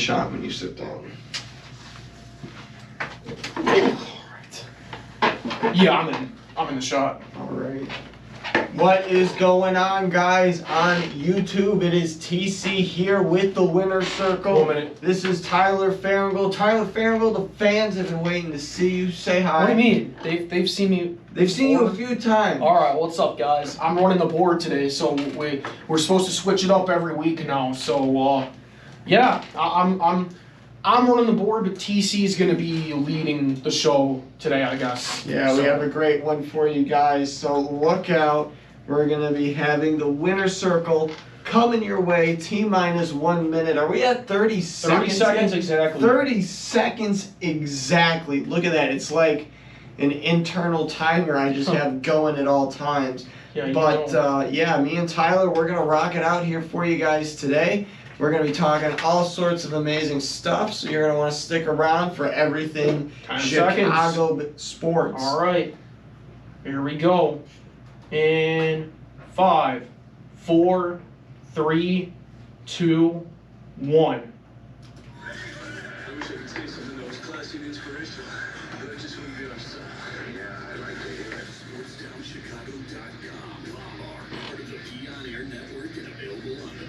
shot when you sit down. Yeah, I'm in the shot. All right. What is going on, guys, on YouTube? It is TC here with the Winner Circle. 1 minute. This is Tyler Ferengul. Tyler Ferengul, the fans have been waiting to see you. Say hi. What do you mean? They've seen me. They've seen you a few times. All right, what's up, guys? I'm running the board today, so we're supposed to switch it up every week now. So yeah, I'm running the board, but TC is going to be leading the show today, I guess. Yeah, we have a great one for you guys, so look out. We're going to be having the Winner Circle coming your way, T-minus 1 minute. Are we at 30 seconds? 30 seconds exactly. 30 seconds exactly. Look at that. It's like an internal timer I just have going at all times. Yeah, yeah, me and Tyler, we're going to rock it out here for you guys today. We're going to be talking all sorts of amazing stuff, so you're going to want to stick around for everything Chicago sports. All right, here we go. In 5, 4, 3, 2, 1. I wish I could say something that was classy and inspirational, but I just wouldn't be honest. Yeah, I like to hear it. SportsTownChicago.com. Are part of the Keon Air Network and available on the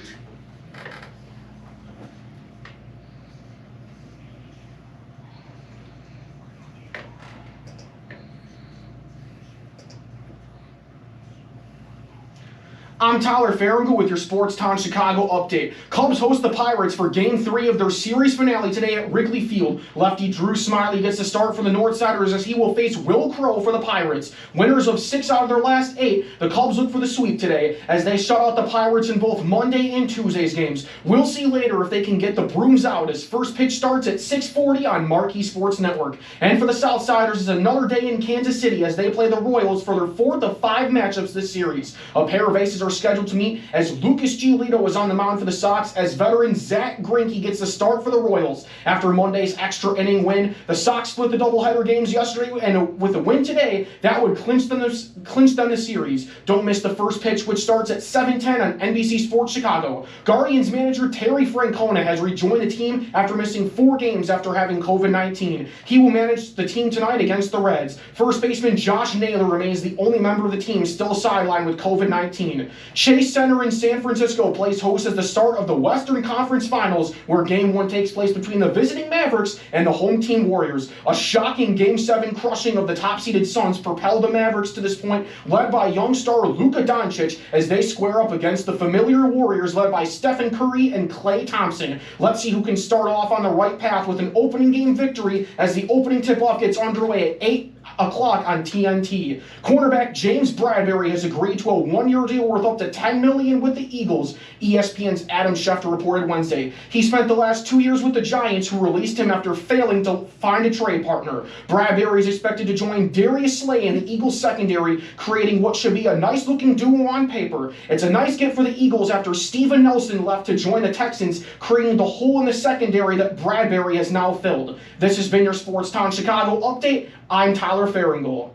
I'm Tyler Ferengul with your Sports Town Chicago update. Cubs host the Pirates for Game 3 of their series finale today at Wrigley Field. Lefty Drew Smiley gets the start for the Northsiders as he will face Will Crow for the Pirates. Winners of 6 out of their last 8, the Cubs look for the sweep today as they shut out the Pirates in both Monday and Tuesday's games. We'll see later if they can get the brooms out as first pitch starts at 6:40 on Marquee Sports Network. And for the Southsiders, it's another day in Kansas City as they play the Royals for their 4th of 5 matchups this series. A pair of aces are scheduled to meet as Lucas Giolito is on the mound for the Sox as veteran Zach Greinke gets the start for the Royals. After Monday's extra inning win, the Sox split the doubleheader games yesterday, and with a win today, that would clinch them the series. Don't miss the first pitch, which starts at 7:10 on NBC Sports Chicago. Guardians manager Terry Francona has rejoined the team after missing 4 games after having COVID-19. He will manage the team tonight against the Reds. First baseman Josh Naylor remains the only member of the team still sidelined with COVID-19. Chase Center in San Francisco plays host at the start of the Western Conference Finals, where Game 1 takes place between the visiting Mavericks and the home team Warriors. A shocking Game 7 crushing of the top-seeded Suns propelled the Mavericks to this point, led by young star Luka Doncic, as they square up against the familiar Warriors led by Steph Curry and Klay Thompson. Let's see who can start off on the right path with an opening game victory as the opening tip-off gets underway at 8 o'clock on TNT. Cornerback James Bradbury has agreed to a 1-year deal worth up to $10 million with the Eagles, ESPN's Adam Schefter reported Wednesday. He spent the last 2 years with the Giants, who released him after failing to find a trade partner. Bradbury is expected to join Darius Slay in the Eagles secondary, creating what should be a nice-looking duo on paper. It's a nice get for the Eagles after Steven Nelson left to join the Texans, creating the hole in the secondary that Bradbury has now filled. This has been your Sports Town Chicago update. I'm Tyler Ferengul.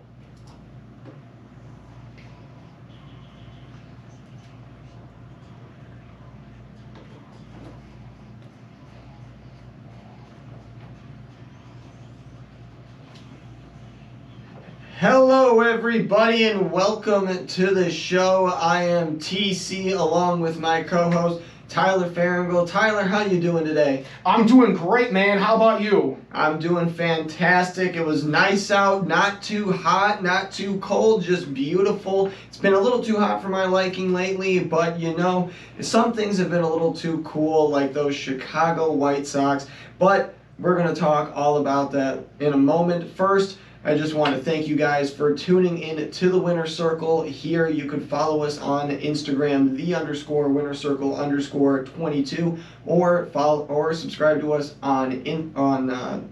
Hello everybody and welcome to the show. I am TC along with my co-host Tyler Ferengul. Tyler, how you doing today? I'm doing great, man. How about you? I'm doing fantastic. It was nice out, not too hot, not too cold, just beautiful. It's been a little too hot for my liking lately, but you know, some things have been a little too cool, like those Chicago White Sox, but we're going to talk all about that in a moment. First, I just want to thank you guys for tuning in to the Winner Circle here. You can follow us on Instagram, _Winner Circle _22, or subscribe to us on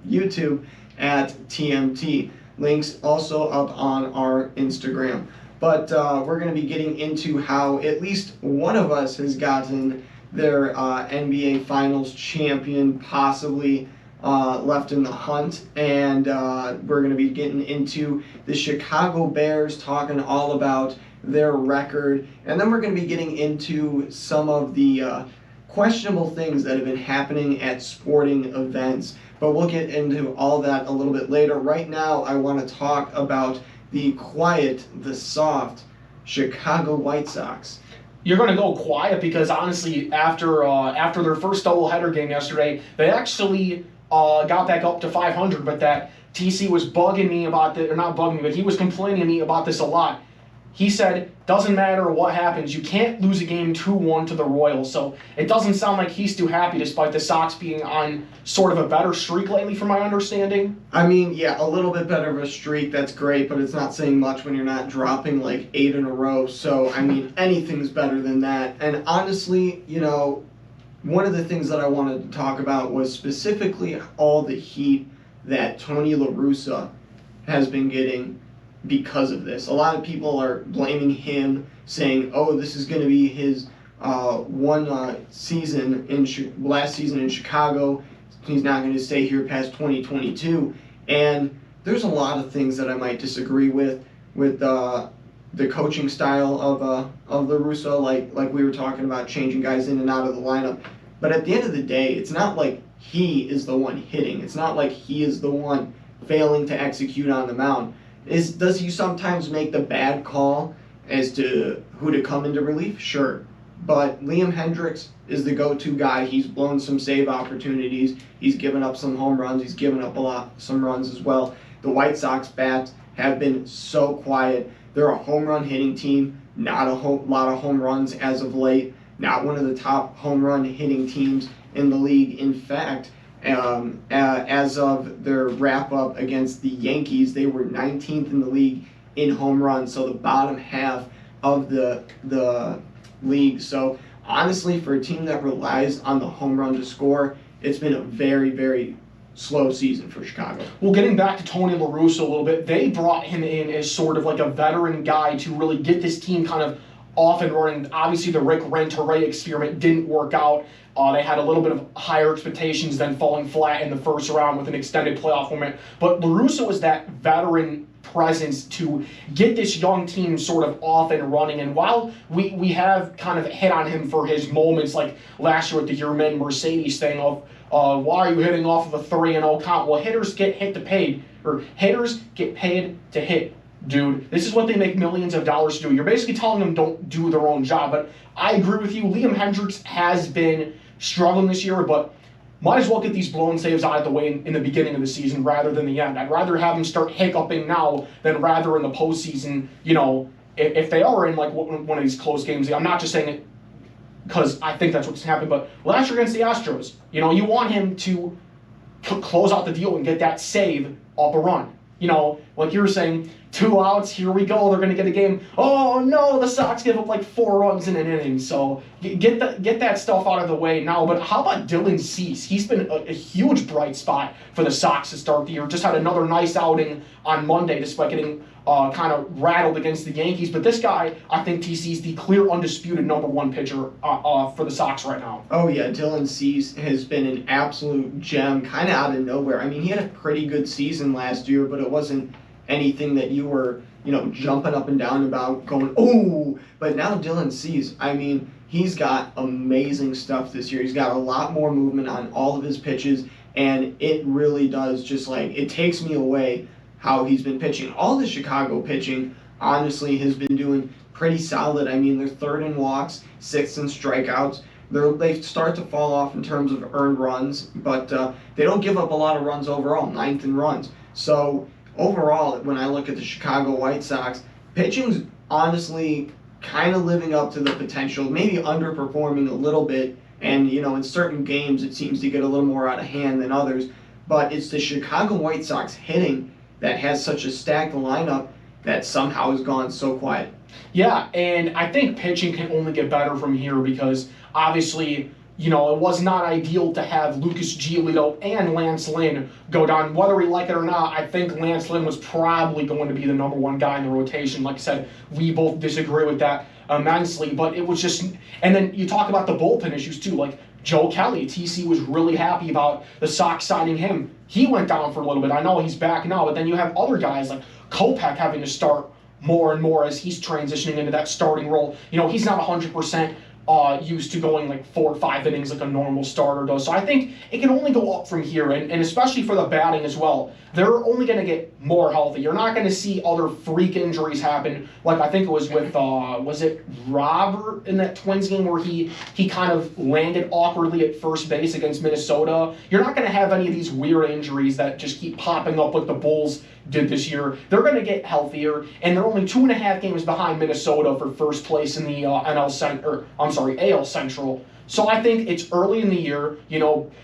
YouTube at TMT. Links also up on our Instagram. But we're going to be getting into how at least one of us has gotten their NBA Finals champion, possibly left in the hunt, and we're going to be getting into the Chicago Bears, talking all about their record, and then we're going to be getting into some of the questionable things that have been happening at sporting events. But we'll get into all that a little bit later. Right now, I want to talk about the quiet, the soft Chicago White Sox. You're going to go quiet because honestly, after their first doubleheader game yesterday, they actually got back up to 500. But that TC was bugging me about this, or not bugging me, but he was complaining to me about this a lot. He said, doesn't matter what happens, you can't lose a game 2-1 to the Royals. So it doesn't sound like he's too happy despite the Sox being on sort of a better streak lately from my understanding. I mean, yeah, a little bit better of a streak, that's great, but it's not saying much when you're not dropping like 8 in a row. So, I mean, anything's better than that. And honestly, you know, one of the things that I wanted to talk about was specifically all the heat that Tony La Russa has been getting because of this. A lot of people are blaming him, saying, oh, this is going to be his last season in Chicago. He's not going to stay here past 2022. And there's a lot of things that I might disagree with the coaching style of La Russa, like we were talking about, changing guys in and out of the lineup. But at the end of the day, it's not like he is the one hitting. It's not like he is the one failing to execute on the mound. Does he sometimes make the bad call as to who to come into relief? Sure. But Liam Hendriks is the go-to guy. He's blown some save opportunities. He's given up some home runs. He's given up some runs as well. The White Sox bats have been so quiet. They're a home run hitting team, not a lot of home runs as of late. Not one of the top home run hitting teams in the league. In fact, as of their wrap-up against the Yankees, they were 19th in the league in home runs, so the bottom half of the league. So honestly, for a team that relies on the home run to score, it's been a very, very slow season for Chicago. Well, getting back to Tony La Russa a little bit, they brought him in as sort of like a veteran guy to really get this team kind of off and running. Obviously, the Rick Renteria experiment didn't work out. They had a little bit of higher expectations than falling flat in the first round with an extended playoff format. But La Russa was that veteran presence to get this young team sort of off and running. And while we have kind of hit on him for his moments, like last year with the Yermin Mercedes thing of, why are you hitting off of a 3-0 count? Well, hitters get paid to hit. Dude, this is what they make millions of dollars to do. You're basically telling them don't do their own job. But I agree with you. Liam Hendriks has been struggling this year, but might as well get these blown saves out of the way in the beginning of the season rather than the end. I'd rather have them start hiccuping now than rather in the postseason, you know, if they are in like one of these close games. I'm not just saying it because I think that's what's happening, but last year against the Astros, you know, you want him to close out the deal and get that save off a run. You know, like you were saying, 2 outs, here we go, they're going to get a game. Oh, no, the Sox give up like 4 runs in an inning. So get that stuff out of the way now. But how about Dylan Cease? He's been a huge bright spot for the Sox to start the year. Just had another nice outing on Monday despite getting kind of rattled against the Yankees. But this guy, I think TC's the clear undisputed #1 pitcher for the Sox right now. Oh, yeah, Dylan Cease has been an absolute gem, kind of out of nowhere. I mean, he had a pretty good season last year, but it wasn't anything that you were, you know, jumping up and down about, going, oh. But now Dylan Cease, I mean, he's got amazing stuff this year. He's got a lot more movement on all of his pitches, and it really does just like, it takes me away how he's been pitching. All the Chicago pitching, honestly, has been doing pretty solid. I mean, they're 3rd in walks, 6th in strikeouts. They start to fall off in terms of earned runs, but they don't give up a lot of runs overall, 9th in runs. So overall, when I look at the Chicago White Sox, pitching's honestly kind of living up to the potential, maybe underperforming a little bit, and you know, in certain games it seems to get a little more out of hand than others, but it's the Chicago White Sox hitting that has such a stacked lineup that somehow has gone so quiet. Yeah, and I think pitching can only get better from here because obviously, you know, it was not ideal to have Lucas Giolito and Lance Lynn go down. Whether we like it or not, I think Lance Lynn was probably going to be the #1 guy in the rotation. Like I said, we both disagree with that immensely, but it was just, and then you talk about the bullpen issues too, like Joe Kelly. TC was really happy about the Sox signing him. He went down for a little bit. I know he's back now, but then you have other guys like Kopech having to start more and more as he's transitioning into that starting role. You know, he's not 100%. used to going like 4 or 5 innings like a normal starter does. So I think it can only go up from here, and especially for the batting as well. They're only going to get more healthy. You're not going to see other freak injuries happen, like I think it was with, was it Robert in that Twins game where he kind of landed awkwardly at first base against Minnesota. You're not going to have any of these weird injuries that just keep popping up like the Bulls did this year. They're going to get healthier, and they're only 2.5 games behind Minnesota for first place in the AL Central. So I think it's early in the year.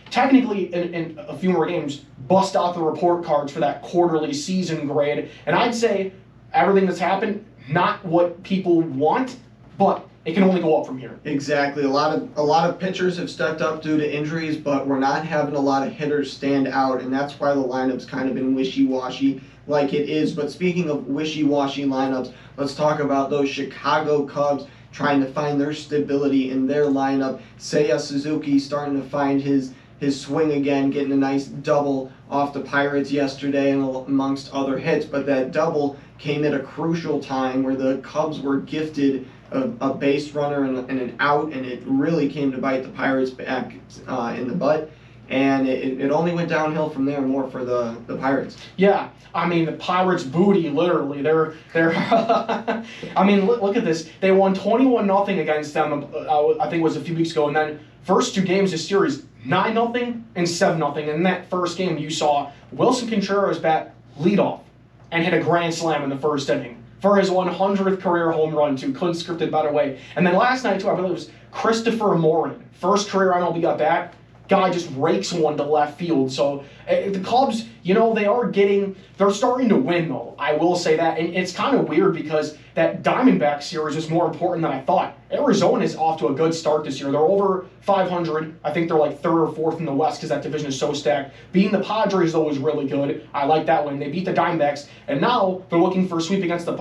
Technically in a few more games, bust out the report cards for that quarterly season grade. And I'd say everything that's happened, not what people want, but it can only go up from here. Exactly. A lot of pitchers have stepped up due to injuries, but we're not having a lot of hitters stand out, and that's why the lineup's kind of been wishy-washy like it is. But speaking of wishy-washy lineups, let's talk about those Chicago Cubs trying to find their stability in their lineup. Seiya Suzuki starting to find his swing again, getting a nice double off the Pirates yesterday and amongst other hits, but that double came at a crucial time where the Cubs were gifted a base runner and an out, and it really came to bite the Pirates back in the butt. And it only went downhill from there more for the Pirates. Yeah, I mean, the Pirates' booty, literally. They're I mean, look at this. They won 21-0 against them, I think it was a few weeks ago, and then first 2 games this series, 9-0 and 7-0. And in that first game, you saw Wilson Contreras bat leadoff and hit a grand slam in the first inning for his 100th career home run, too. Couldn't script it better way. And then last night, too, I believe it was Christopher Morin, first career MLB at bat. Guy just rakes one to left field. So the Cubs, they're starting to win, though. I will say that. And it's kind of weird because that Diamondback series is more important than I thought. Arizona is off to a good start this year. They're over 500. I think they're like 3rd or 4th in the West because that division is so stacked. Beating the Padres, though, is really good. I like that win. They beat the Diamondbacks, and now they're looking for a sweep against the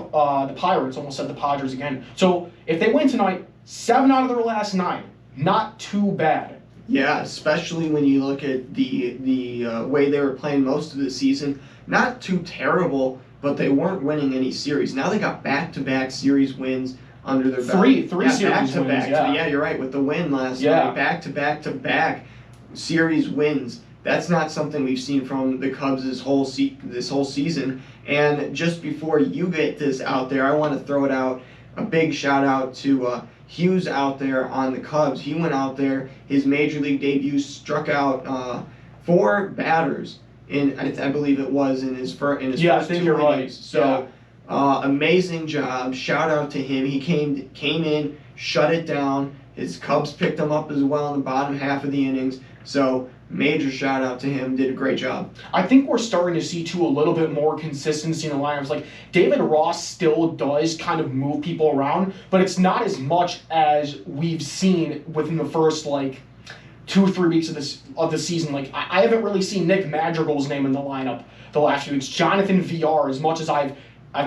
Pirates. Almost said the Padres again. So if they win tonight, 7 out of their last 9. Not too bad. Yeah, especially when you look at the way they were playing most of the season. Not too terrible, but they weren't winning any series. Now they got back-to-back series wins under their belt. Three series wins, Yeah, you're right, with the win last night. Back-to-back series wins. That's not something we've seen from the Cubs this whole season. And just before you get this out there, I want to throw it out, a big shout-out to Hughes out there on the Cubs. He went out there, his major league debut, struck out 4 batters I believe it was in his first 2 innings. Right. So amazing job. Shout out to him. He came in, shut it down. His Cubs picked him up as well in the bottom half of the innings. So major shout out to him. Did a great job. I think we're starting to see, too, a little bit more consistency in the lineups. Like, David Ross still does kind of move people around, but it's not as much as we've seen within the first, 2 or 3 weeks of the season. Like, I haven't really seen Nick Madrigal's name in the lineup the last few weeks. Jonathan VR, as much as I've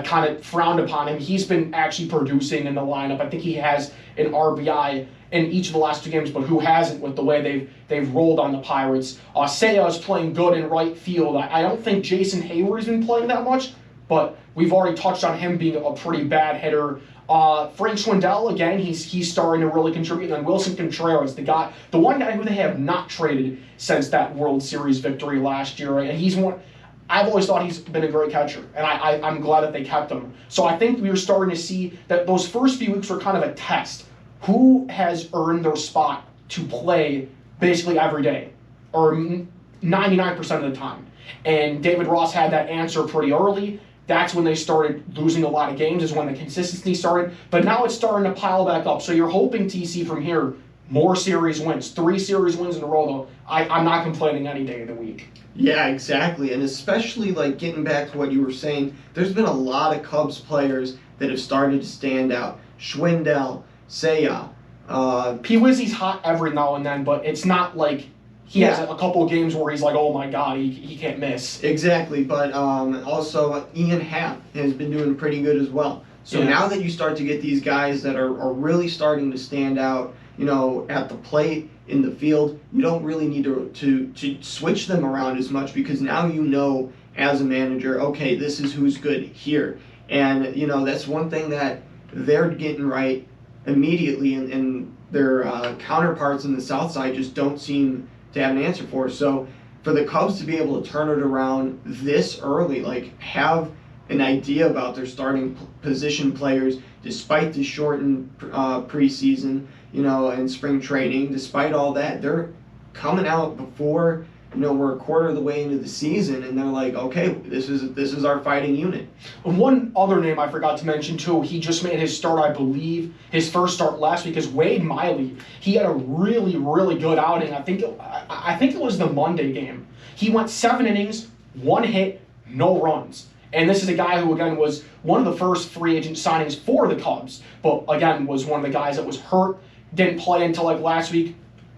kind of frowned upon him, he's been actually producing in the lineup. I think he has an RBI in each of the last 2 games, but who hasn't with the way they've rolled on the Pirates. Seiya is playing good in right field. I don't think Jason Hayward's been playing that much, but we've already touched on him being a pretty bad hitter. Frank Schwindel, again, he's starting to really contribute. And then Wilson Contreras, the one guy who they have not traded since that World Series victory last year. And he's one. I've always thought he's been a great catcher, and I'm glad that they kept him. So I think we were starting to see that those first few weeks were kind of a test. Who has earned their spot to play basically every day, or 99% of the time? And David Ross had that answer pretty early. That's when they started losing a lot of games, is when the consistency started. But now it's starting to pile back up. So you're hoping, TC, from here, more series wins. 3 series wins in a row, though. I'm not complaining any day of the week. Yeah, exactly. And especially, getting back to what you were saying, there's been a lot of Cubs players that have started to stand out. Schwindel, Seiya. P-Wizzy's hot every now and then, but it's not like he has a couple of games where he's like, oh my God, he can't miss. Exactly, but also Ian Happ has been doing pretty good as well. So now that you start to get these guys that are really starting to stand out, at the plate, in the field, you don't really need to switch them around as much, because now as a manager, okay, this is who's good here. And, that's one thing that they're getting right immediately, and counterparts in the South Side just don't seem to have an answer for. So for the Cubs to be able to turn it around this early, like have an idea about their starting position players, despite the shortened preseason, and spring training, despite all that, they're coming out before, we're a quarter of the way into the season, and they're like, okay, this is our fighting unit. One other name I forgot to mention too, he just made his start, I believe, his first start last week, is Wade Miley. He had a really, really good outing. I think it was the Monday game. He went 7 innings, 1 hit, no runs. And this is a guy who, again, was one of the first free agent signings for the Cubs, but again, was one of the guys that was hurt, didn't play until like last week.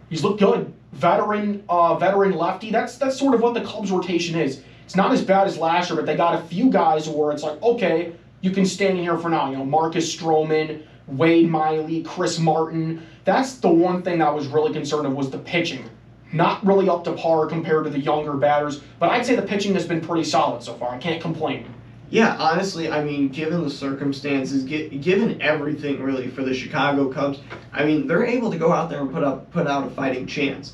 He's looked good. Veteran lefty. That's sort of what the Cubs rotation is. It's not as bad as last year, but they got a few guys where it's like, okay, you can stand in here for now. Marcus Stroman, Wade Miley, Chris Martin. That's the one thing that I was really concerned of, was the pitching. Not really up to par compared to the younger batters, but I'd say the pitching has been pretty solid so far. I can't complain. Yeah, honestly, I mean, given the circumstances, given everything really for the Chicago Cubs, I mean, they're able to go out there and put out a fighting chance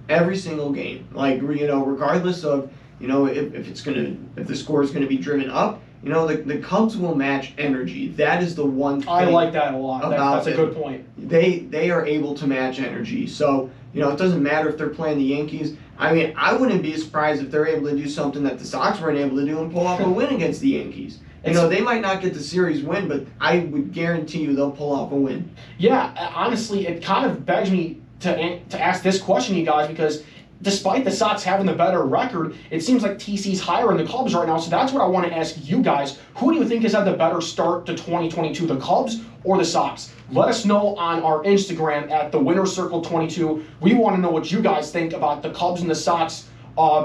every single game. Like, regardless of, if the score is gonna be driven up, the Cubs will match energy. That is the one thing I like that a lot. That's a good point. They are able to match energy. So, it doesn't matter if they're playing the Yankees. I mean, I wouldn't be surprised if they're able to do something that the Sox weren't able to do and pull off a win against the Yankees. They might not get the series win, but I would guarantee you they'll pull off a win. Yeah, honestly, it kind of begs me to ask this question, you guys, because despite the Sox having the better record, it seems like TC's higher in the Cubs right now. So that's what I want to ask you guys. Who do you think has had the better start to 2022, the Cubs or the Sox? Let us know on our Instagram at the Winner Circle 22. We want to know what you guys think about the Cubs and the Sox,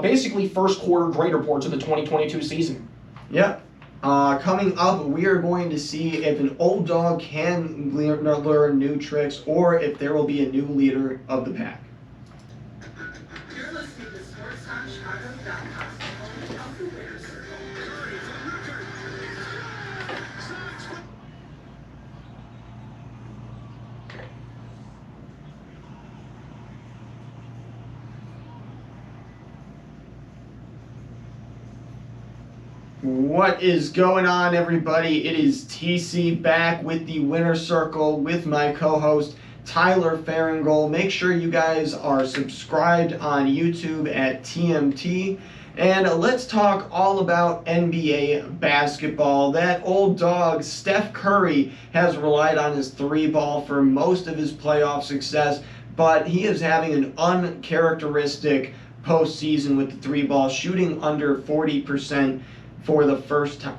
basically first quarter grade reports of the 2022 season. Yep. Coming up, we are going to see if an old dog can learn new tricks or if there will be a new leader of the pack. You're listening to SportsTalkChicago.com, home of the Winner Circle. What is going on, everybody? It is TC back with the Winner Circle with my co-host Tyler Ferengul. Make sure you guys are subscribed on YouTube at TMT. And let's talk all about NBA basketball. That old dog, Steph Curry, has relied on his 3-ball for most of his playoff success, but he is having an uncharacteristic postseason with the 3-ball, shooting under 40% for the first time,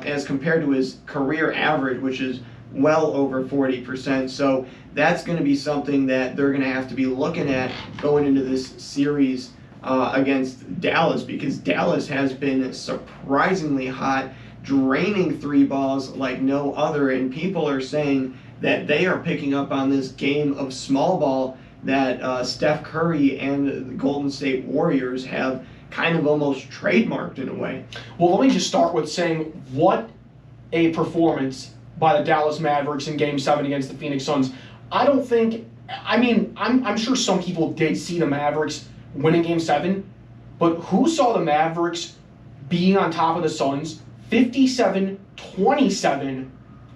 as compared to his career average, which is well over 40%. So that's going to be something that they're going to have to be looking at going into this series against Dallas, because Dallas has been surprisingly hot, draining 3-balls like no other, and people are saying that they are picking up on this game of small ball that Steph Curry and the Golden State Warriors have kind of almost trademarked in a way. Well, let me just start with saying what a performance by the Dallas Mavericks in Game 7 against the Phoenix Suns. I'm sure some people did see the Mavericks winning Game 7, but who saw the Mavericks being on top of the Suns 57-27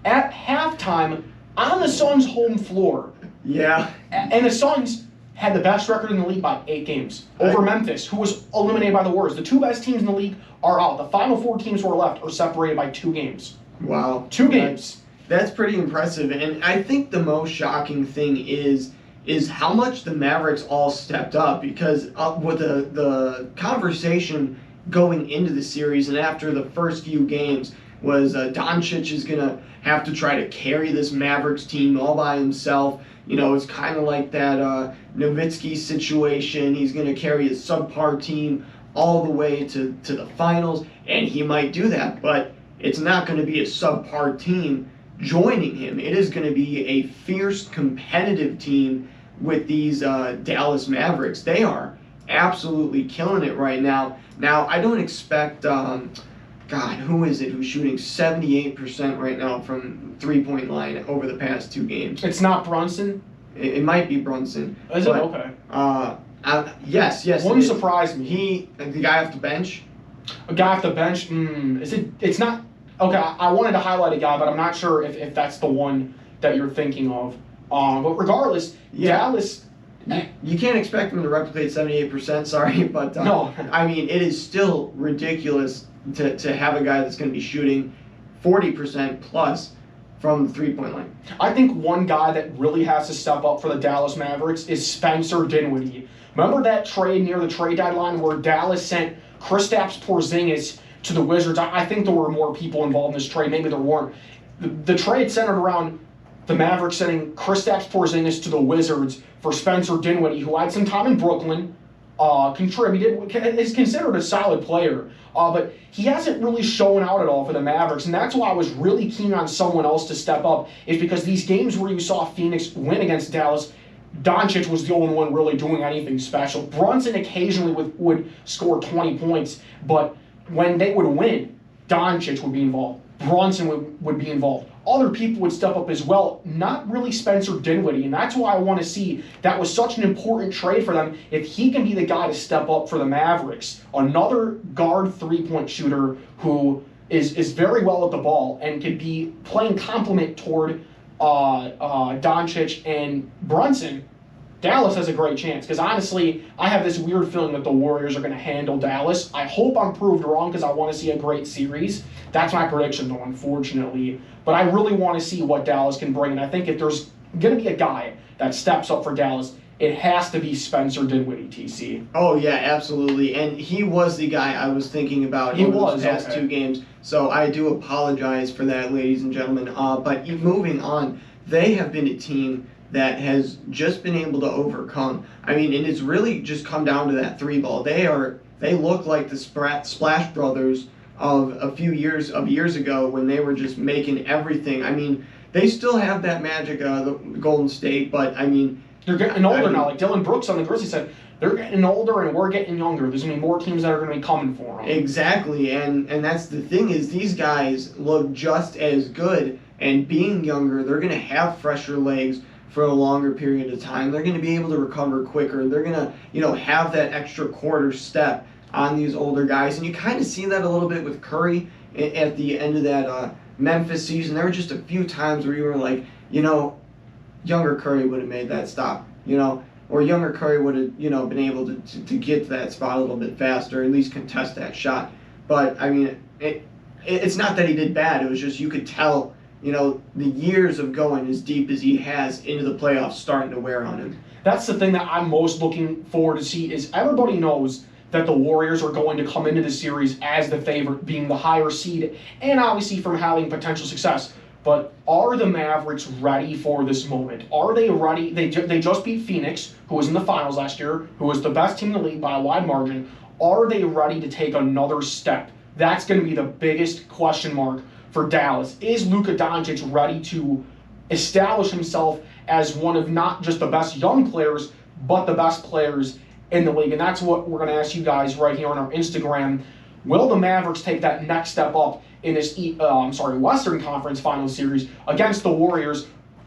at halftime on the Suns' home floor? Yeah. And the Suns had the best record in the league by 8 games over Memphis, who was eliminated by the Warriors. The 2 best teams in the league are out. The final 4 teams who are left are separated by 2 games. Wow. 2 games. That's pretty impressive. And I think the most shocking thing is how much the Mavericks all stepped up, because with the conversation going into the series and after the first few games was Doncic is going to have to try to carry this Mavericks team all by himself. It's kind of like that Nowitzki situation. He's going to carry a subpar team all the way to the finals, and he might do that, but it's not going to be a subpar team joining him. It is going to be a fierce, competitive team with these Dallas Mavericks. They are absolutely killing it right now. Now, I don't expect, who is it who's shooting 78% right now from three-point line over the past 2 games? It's not Brunson. It might be Brunson. Is it? Okay. Yes. Wouldn't surprise me. The guy off the bench. A guy off the bench? Is it? It's not. Okay, I wanted to highlight a guy, but I'm not sure if that's the one that you're thinking of. But regardless, Dallas. You can't expect them to replicate 78%, sorry, but no. I mean, it is still ridiculous to have a guy that's going to be shooting 40% plus from the three-point line. I think one guy that really has to step up for the Dallas Mavericks is Spencer Dinwiddie. Remember that trade near the trade deadline where Dallas sent Kristaps Porzingis to the Wizards? I think there were more people involved in this trade. Maybe there weren't. The trade centered around the Mavericks sending Kristaps Porzingis to the Wizards for Spencer Dinwiddie, who had some time in Brooklyn, contributed, is considered a solid player, but he hasn't really shown out at all for the Mavericks, and that's why I was really keen on someone else to step up, is because these games where you saw Phoenix win against Dallas, Doncic was the only one really doing anything special. Brunson occasionally would score 20 points, but when they would win, Doncic would be involved. Brunson would be involved. Other people would step up as well, not really Spencer Dinwiddie, and that's why I want to see that was such an important trade for them. If he can be the guy to step up for the Mavericks, another guard three-point shooter who is very well at the ball and could be playing complement toward Doncic and Brunson, Dallas has a great chance. Because honestly, I have this weird feeling that the Warriors are going to handle Dallas. I hope I'm proved wrong because I want to see a great series. That's my prediction, though, unfortunately. But I really want to see what Dallas can bring. And I think if there's going to be a guy that steps up for Dallas, it has to be Spencer Dinwiddie, TC. Oh, yeah, absolutely. And he was the guy I was thinking about over those past two games. So I do apologize for that, ladies and gentlemen. But moving on, they have been a team that has just been able to overcome. I mean, and it's really just come down to that three ball. They look like the Splash Brothers of a few years ago when they were just making everything. I mean, they still have that magic of the Golden State, but I mean, they're getting older now. Like Dylan Brooks on the Grizzlies said, they're getting older and we're getting younger. There's going to be more teams that are going to be coming for them. Exactly, and that's the thing is these guys look just as good, and being younger, they're going to have fresher legs for a longer period of time. They're going to be able to recover quicker. They're going to, have that extra quarter step on these older guys, and you kind of see that a little bit with Curry at the end of that Memphis season. There were just a few times where you were like, younger Curry would have made that stop, or younger Curry would have, been able to get to that spot a little bit faster, at least contest that shot. But, I mean, it's not that he did bad. It was just you could tell, the years of going as deep as he has into the playoffs starting to wear on him. That's the thing that I'm most looking forward to see is everybody knows that the Warriors are going to come into the series as the favorite, being the higher seed, and obviously from having potential success. But are the Mavericks ready for this moment? Are they ready? They just beat Phoenix, who was in the finals last year, who was the best team in the league by a wide margin. Are they ready to take another step? That's going to be the biggest question mark for Dallas. Is Luka Doncic ready to establish himself as one of not just the best young players, but the best players in the league? And that's what we're going to ask you guys right here on our Instagram. Will the Mavericks take that next step up in this Western Conference Finals series against the Warriors?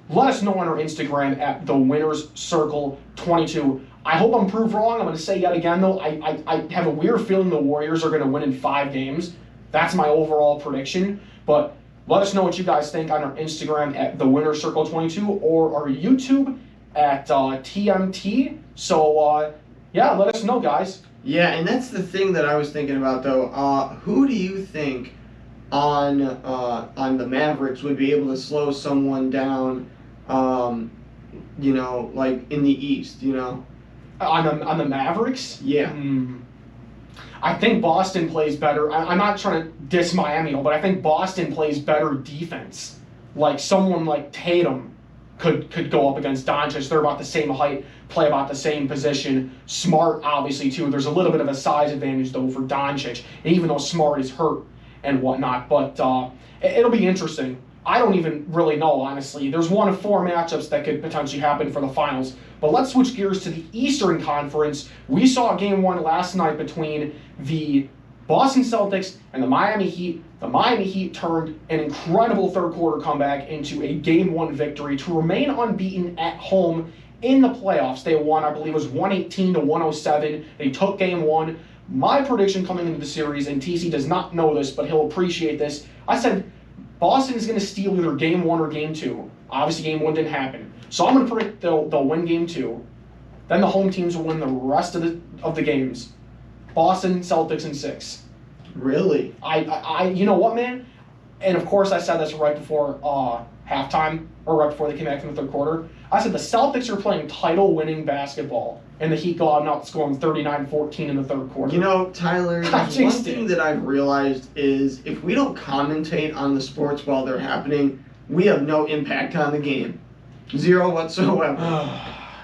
Let us know on our Instagram at the Winners Circle 22. I hope I'm proved wrong. I'm going to say yet again, though, I have a weird feeling the Warriors are going to win in 5 games. That's my overall prediction. But let us know what you guys think on our Instagram at the Winners Circle 22 or our YouTube at TMT. So, let us know, guys. Yeah, and that's the thing that I was thinking about, though. Who do you think on the Mavericks would be able to slow someone down, like in the East, On the Mavericks? Yeah. I think Boston plays better. I'm not trying to diss Miami, but I think Boston plays better defense. Like someone like Tatum could go up against Doncic. They're about the same height, play about the same position. Smart, obviously, too. There's a little bit of a size advantage, though, for Doncic, even though Smart is hurt and whatnot. But it'll be interesting. I don't even really know, honestly. There's one of 4 matchups that could potentially happen for the finals. But let's switch gears to the Eastern Conference. We saw Game 1 last night between the Boston Celtics and the Miami Heat. The Miami Heat turned an incredible third quarter comeback into a Game 1 victory to remain unbeaten at home in the playoffs. They won, I believe it was 118-107. They took Game 1. My prediction coming into the series, and TC does not know this, but he'll appreciate this. I said Boston is going to steal either Game 1 or Game 2. Obviously, Game 1 didn't happen. So I'm going to predict they'll win Game 2. Then the home teams will win the rest of the games. Boston, Celtics in 6. Really? I you know what, man? And of course I said this right before halftime, or right before they came back from the third quarter. I said the Celtics are playing title-winning basketball, and the Heat go out and outscore them 39-14 in the third quarter. You know, Tyler, one thing that I've realized is if we don't commentate on the sports while they're happening, we have no impact on the game. Zero whatsoever.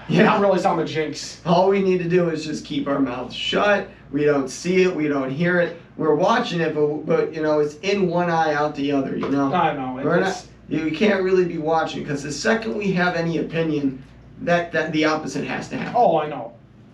Yeah, I realize I'm a jinx. All we need to do is just keep our mouths shut. We don't see it. We don't hear it. We're watching it, but you know, it's in one eye, out the other. You know. I know. You can't really be watching because the second we have any opinion, that the opposite has to happen. Oh, I know.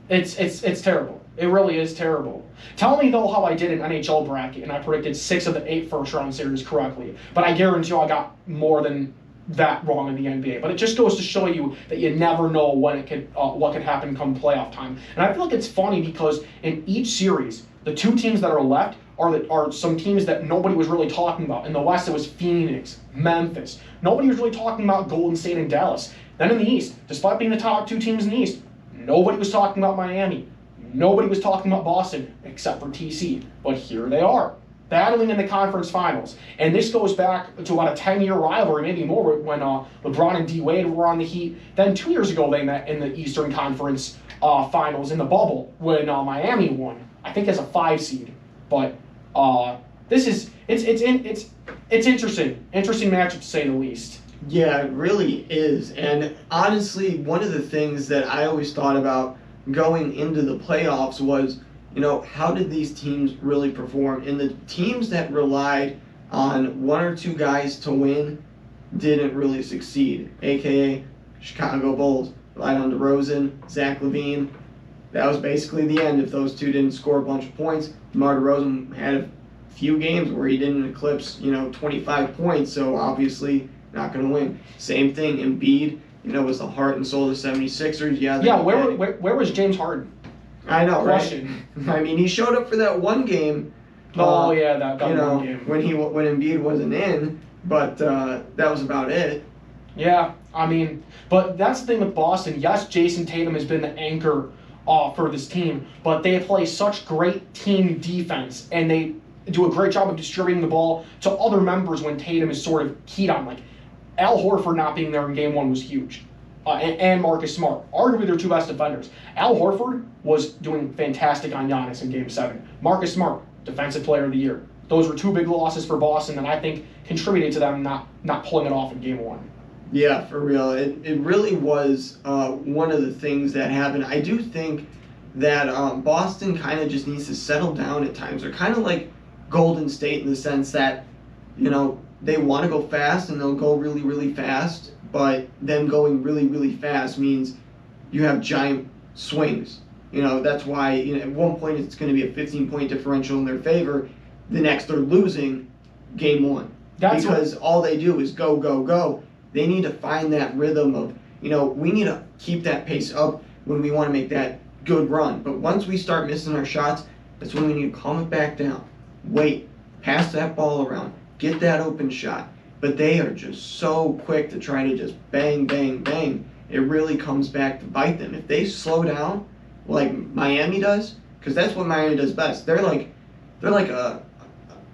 It's terrible. It really is terrible. Tell me though how I did an NHL bracket and I predicted 6 of the 8 first round series correctly, but I guarantee you I got more than that wrong in the NBA. But it just goes to show you that you never know when what could happen come playoff time. And I feel like it's funny because in each series, the 2 teams that are left are some teams that nobody was really talking about. In the West, it was Phoenix, Memphis. Nobody was really talking about Golden State and Dallas. Then in the East, despite being the top 2 teams in the East, nobody was talking about Miami. Nobody was talking about Boston, except for TC. But here they are, battling in the conference finals. And this goes back to about a 10-year rivalry, maybe more, when LeBron and D. Wade were on the Heat. Then 2 years ago, they met in the Eastern Conference finals in the bubble when Miami won, I think as a 5 seed. But this is it's interesting matchup to say the least. Yeah, it really is. And honestly, one of the things that I always thought about going into the playoffs was, you know, how did these teams really perform? And the teams that relied on 1 or 2 guys to win didn't really succeed, aka Chicago Bulls. Relied on DeRozan, Zach LaVine. That was basically the end if those 2 didn't score a bunch of points. DeMar DeRozan had a few games where he didn't eclipse, 25 points, so obviously not going to win. Same thing, Embiid, was the heart and soul of the 76ers. Yeah, where was James Harden? I know, Question. Right? I mean, he showed up for that one game. That one game. When Embiid wasn't in, but that was about it. Yeah, I mean, but that's the thing with Boston. Yes, Jason Tatum has been the anchor for this team, but they play such great team defense, and they do a great job of distributing the ball to other members when Tatum is sort of keyed on. Like, Al Horford not being there in Game 1 was huge. And Marcus Smart, arguably their 2 best defenders. Al Horford was doing fantastic on Giannis in Game 7. Marcus Smart, Defensive Player of the Year. Those were 2 big losses for Boston that I think contributed to them not pulling it off in Game 1. Yeah, for real. It really was one of the things that happened. I do think that Boston kind of just needs to settle down at times. They're kind of like Golden State in the sense that, they want to go fast and they'll go really, really fast, but them going really, really fast means you have giant swings. That's why at one point it's going to be a 15-point differential in their favor. The next they're losing Game 1. Because all they do is go, go, go. They need to find that rhythm of, we need to keep that pace up when we want to make that good run. But once we start missing our shots, that's when we need to calm it back down. Wait, pass that ball around, get that open shot. But they are just so quick to try to just bang, bang, bang. It really comes back to bite them. If they slow down, like Miami does, because that's what Miami does best. They're like a,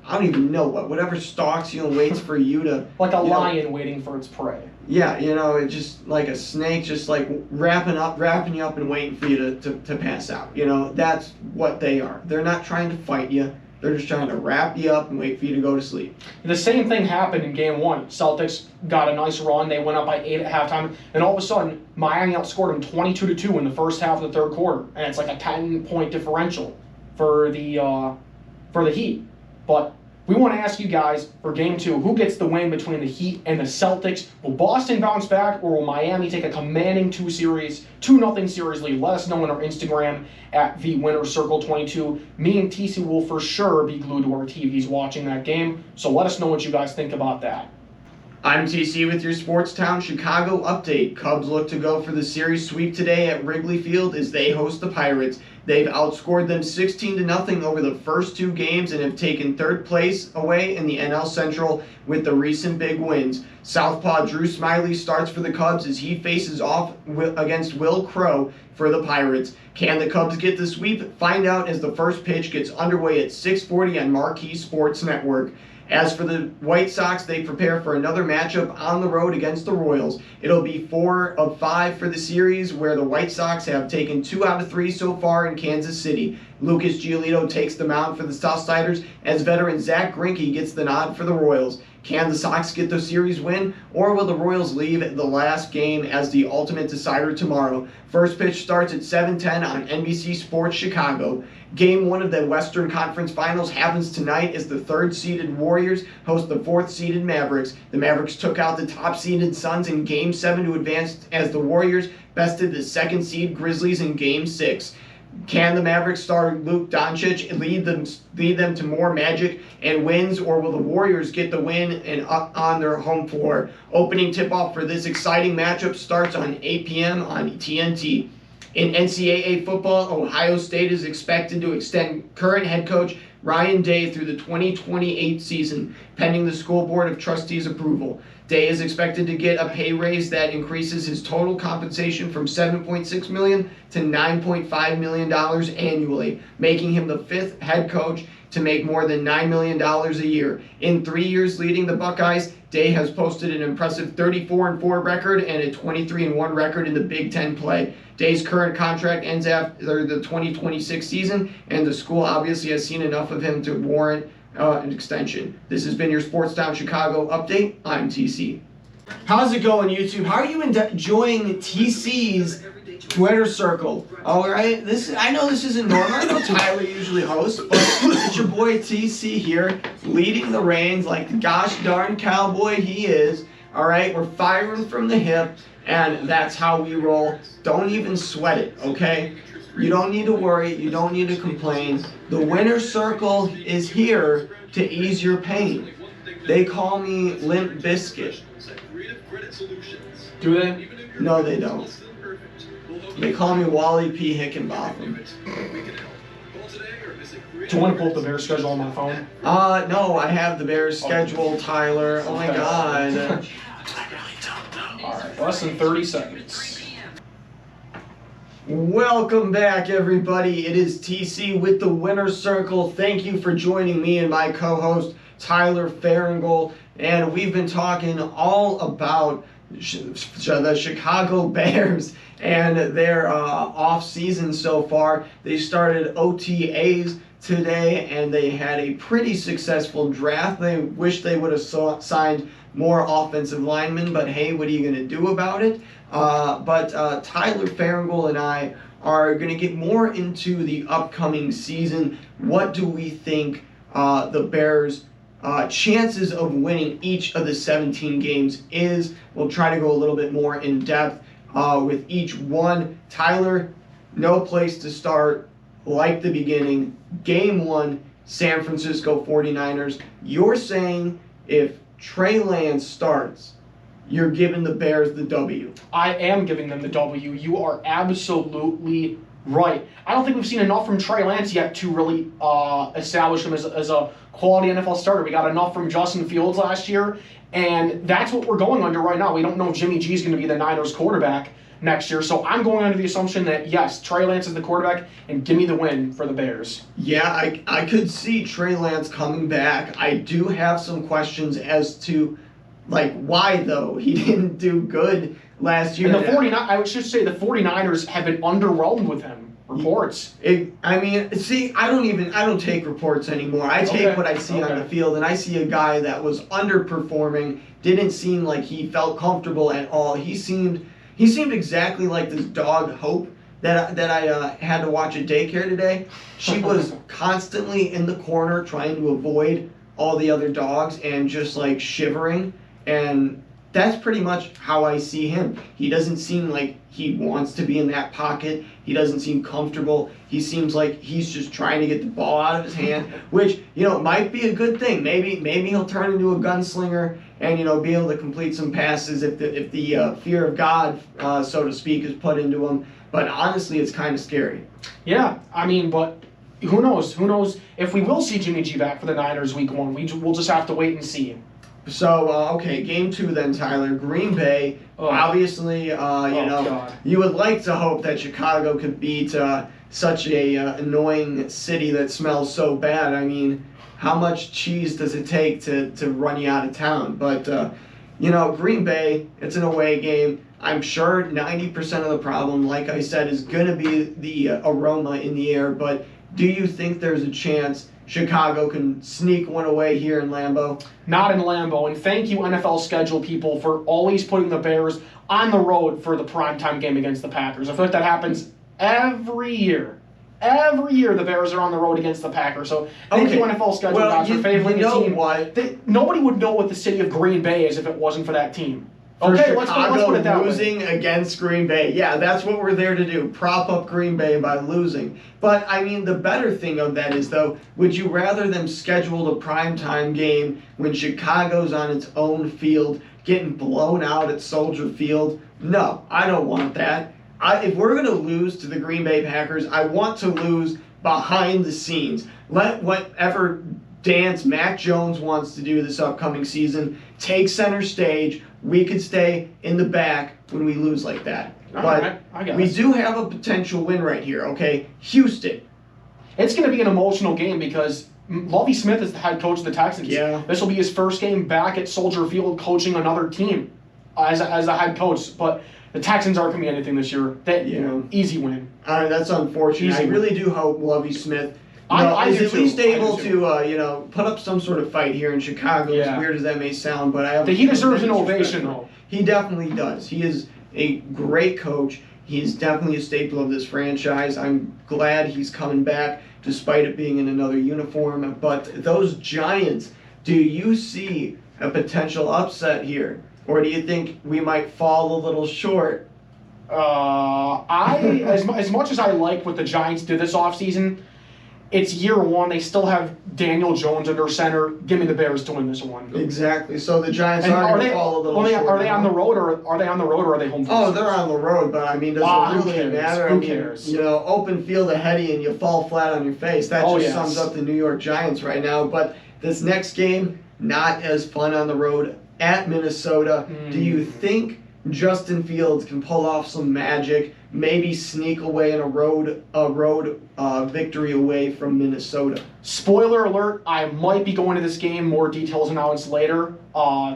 I don't even know whatever stalks you and waits for you to... Like a lion waiting for its prey. Yeah, it's just like a snake, just like wrapping you up and waiting for you to pass out. That's what they are. They're not trying to fight you. They're just trying to wrap you up and wait for you to go to sleep. The same thing happened in Game 1. Celtics got a nice run. They went up by 8 at halftime. And all of a sudden, Miami outscored them 22-2 in the first half of the third quarter. And it's like a 10-point differential for the Heat. But We want to ask you guys for Game 2, who gets the win between the Heat and the Celtics? Will Boston bounce back, or will Miami take a commanding 2-0 series lead? Let us know on our Instagram at TheWinnerCircle22. Me and TC will for sure be glued to our TVs watching that game, so let us know what you guys think about that. I'm TC with your Sportstown Chicago update. Cubs look to go for the series sweep today at Wrigley Field as they host the Pirates. They've outscored them 16-0 over the first 2 games and have taken 3rd place away in the NL Central with the recent big wins. Southpaw Drew Smiley starts for the Cubs as he faces off against Will Crowe for the Pirates. Can the Cubs get the sweep? Find out as the first pitch gets underway at 6:40 on Marquee Sports Network. As for the White Sox, they prepare for another matchup on the road against the Royals. It'll be 4 of 5 for the series, where the White Sox have taken 2 out of 3 so far in Kansas City. Lucas Giolito takes the mound for the Southsiders as veteran Zach Greinke gets the nod for the Royals. Can the Sox get the series win, or will the Royals leave the last game as the ultimate decider tomorrow? First pitch starts at 7:10 on NBC Sports Chicago. Game 1 of the Western Conference Finals happens tonight as the 3rd-seeded Warriors host the 4th-seeded Mavericks. The Mavericks took out the top-seeded Suns in Game 7 to advance as the Warriors bested the 2nd-seed Grizzlies in Game 6. Can the Mavericks star Luke Doncic lead them to more magic and wins, or will the Warriors get the win and on their home floor? Opening tip-off for this exciting matchup starts on 8 p.m. on TNT. In NCAA football, Ohio State is expected to extend current head coach Ryan Day through the 2028 season, pending the school board of trustees' approval. Day is expected to get a pay raise that increases his total compensation from $7.6 million to $9.5 million annually, making him the 5th head coach to make more than $9 million a year. In 3 years leading the Buckeyes, Day has posted an impressive 34-4 record and a 23-1 record in the Big Ten play. Day's current contract ends after the 2026 season, and the school obviously has seen enough of him to warrant an extension. This has been your Sportstown Chicago update. I'm TC. How's it going, YouTube? How are you enjoying TC's Twitter circle? All right, I know this isn't normal. I know Tyler usually hosts, but it's your boy TC here, leading the reins like the gosh darn cowboy he is. All right, we're firing from the hip, and that's how we roll. Don't even sweat it, okay? You don't need to worry. You don't need to complain. The winner's circle is here to ease your pain. They call me Limp Biscuit. Do they? No, they don't. They call me Wally P. Hickenbotham. Do you want to pull up the Bears schedule on my phone? No, I have the Bears schedule, Tyler. Oh my God. I really don't know. Alright, less than 30 seconds. Welcome back, everybody. It is TC with the Winner's Circle. Thank you for joining me and my co-host, Tyler Ferengul. And we've been talking all about the Chicago Bears and their off-season so far. They started OTAs today, and they had a pretty successful draft. They wish they would have signed more offensive linemen, but hey, what are you going to do about it? But Tyler Ferengul and I are going to get more into the upcoming season. What do we think the Bears' chances of winning each of the 17 games is? We'll try to go a little bit more in depth with each one. Tyler, no place to start like the beginning. Game 1, San Francisco 49ers. You're saying if Trey Lance starts, you're giving the Bears the W. I am giving them the W. You are absolutely right. I don't think we've seen enough from Trey Lance yet to really establish him as a quality NFL starter. We got enough from Justin Fields last year, and that's what we're going under right now. We don't know if Jimmy G is going to be the Niners quarterback next year, so I'm going under the assumption that, yes, Trey Lance is the quarterback, and give me the win for the Bears. Yeah, I could see Trey Lance coming back. I do have some questions as to, why, though? He didn't do good last year. And I should say the 49ers have been underwhelmed with him. Reports. I don't take reports anymore. I take what I see on the field, and I see a guy that was underperforming, didn't seem like he felt comfortable at all. He seemed exactly like this dog Hope that I had to watch at daycare today. She was constantly in the corner trying to avoid all the other dogs and just like shivering. And that's pretty much how I see him. He doesn't seem like he wants to be in that pocket. He doesn't seem comfortable. He seems like he's just trying to get the ball out of his hand, which, might be a good thing. Maybe he'll turn into a gunslinger and, be able to complete some passes if the fear of God, so to speak, is put into him. But honestly, it's kind of scary. Yeah, but who knows? Who knows if we will see Jimmy G back for the Niners week 1? We'll just have to wait and see. So, okay, game 2 then, Tyler. Green Bay, obviously, God. You would like to hope that Chicago could beat such a annoying city that smells so bad. I mean, how much cheese does it take to run you out of town? But, Green Bay, it's an away game. I'm sure 90% of the problem, like I said, is going to be the aroma in the air. But do you think there's a chance Chicago can sneak one away here in Lambeau? Not in Lambeau. And thank you, NFL schedule people, for always putting the Bears on the road for the primetime game against the Packers. I feel like that happens every year. Every year the Bears are on the road against the Packers. So thank you, NFL schedule guys, for favoring a team. Nobody would know what the city of Green Bay is if it wasn't for that team. Okay, let's put it that way. Losing against Green Bay. Yeah, that's what we're there to do. Prop up Green Bay by losing. But, the better thing of that is, though, would you rather them schedule a primetime game when Chicago's on its own field, getting blown out at Soldier Field? No, I don't want that. If we're going to lose to the Green Bay Packers, I want to lose behind the scenes. Let whatever dance Mac Jones wants to do this upcoming season take center stage. We could stay in the back when we lose like that. But we do have a potential win right here, okay? Houston. It's going to be an emotional game because Lovie Smith is the head coach of the Texans. Yeah. This will be his first game back at Soldier Field coaching another team as a head coach. But the Texans aren't going to be anything this year. Easy win. That's unfortunate. Easy I really win. do hope Lovie Smith is at least able to, put up some sort of fight here in Chicago, as weird as that may sound. But he deserves an ovation, though. He definitely does. He is a great coach. He's definitely a staple of this franchise. I'm glad he's coming back, despite it being in another uniform. But those Giants, do you see a potential upset here? Or do you think we might fall a little short? As much as I like what the Giants did this offseason, it's year 1. They still have Daniel Jones under center. Give me the Bears to win this one. Exactly. So the Giants are going to fall a little short. Are they on the road or are they home field? Oh, they're on the road, but does it really matter? Who cares? Open field ahead of you and you fall flat on your face. That sums up the New York Giants right now. But this next game, not as fun on the road at Minnesota. Do you think Justin Fields can pull off some magic? Maybe sneak away in a road victory away from Minnesota. Spoiler alert, I might be going to this game. More details announced later,